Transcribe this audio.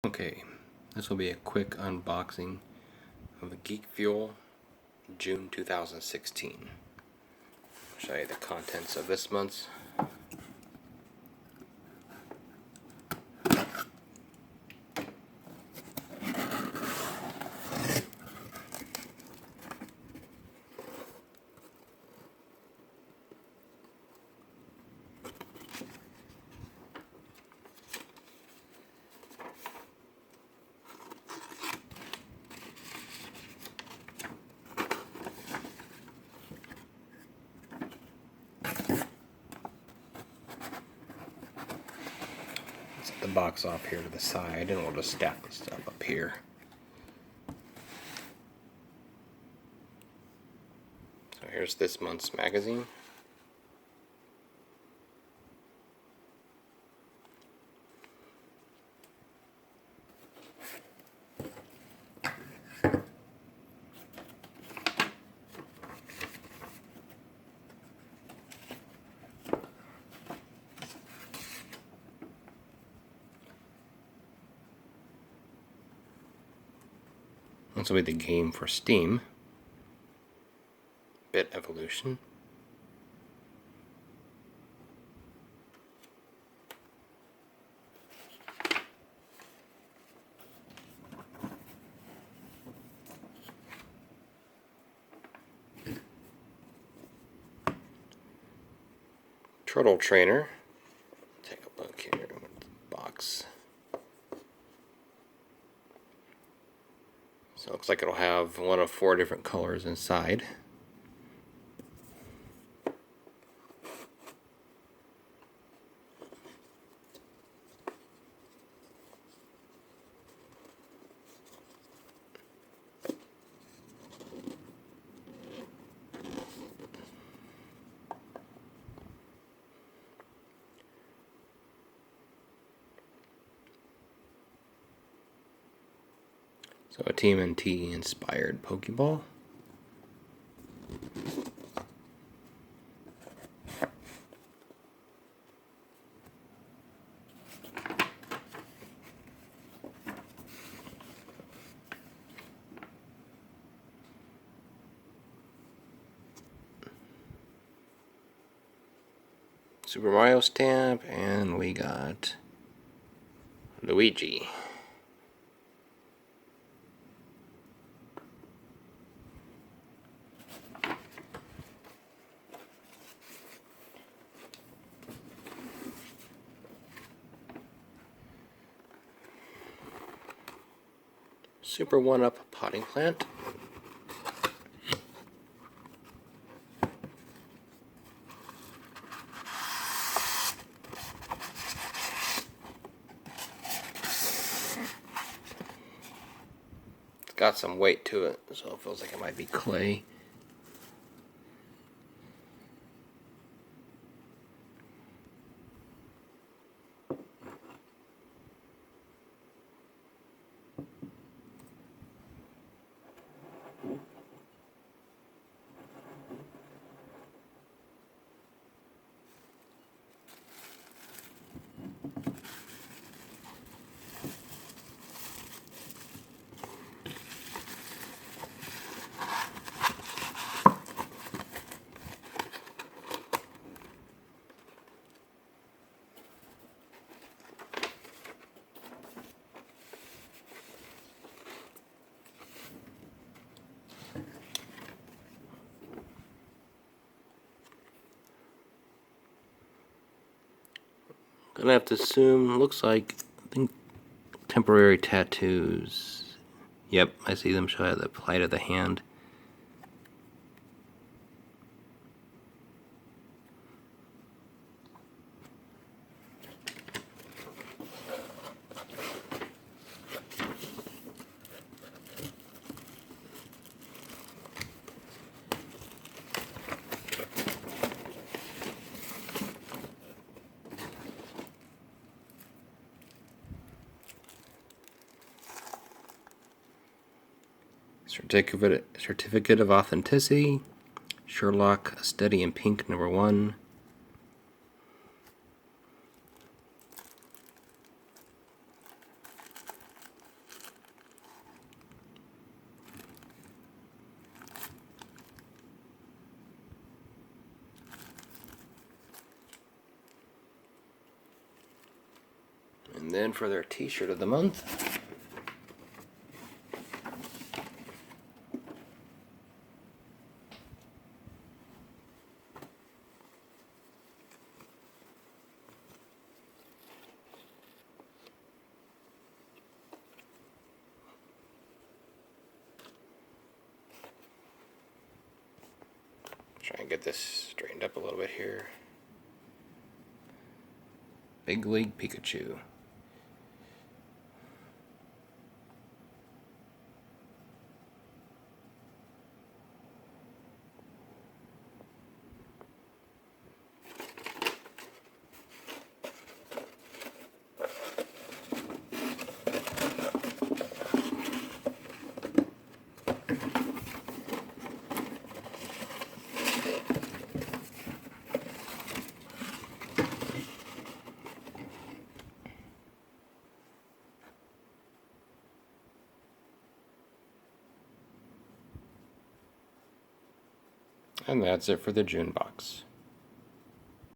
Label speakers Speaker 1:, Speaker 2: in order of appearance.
Speaker 1: Okay, this will be a quick unboxing of the Geek Fuel June 2016. I'll show you the contents of this month's. The box off here to the side, and we'll just stack the stuff up here. So here's this month's magazine. This will be the game for Steam. Bit Evolution. Turtle Trainer. Take a look here with the box. So it looks like it'll have one of 4 different colors inside. So a TMNT inspired Pokeball. Super Mario stamp, and we got Luigi. Super 1-Up potting plant. It's got some weight to it, so it feels like it might be clay. Gonna have to assume, looks like, I think, temporary tattoos. Yep, I see them show the plight of the hand. Certificate of Authenticity. Sherlock, a Steady in Pink, #1. then for their t-shirt of the month, try and get this straightened up a little bit here. Big League Pikachu. And that's it for the June box.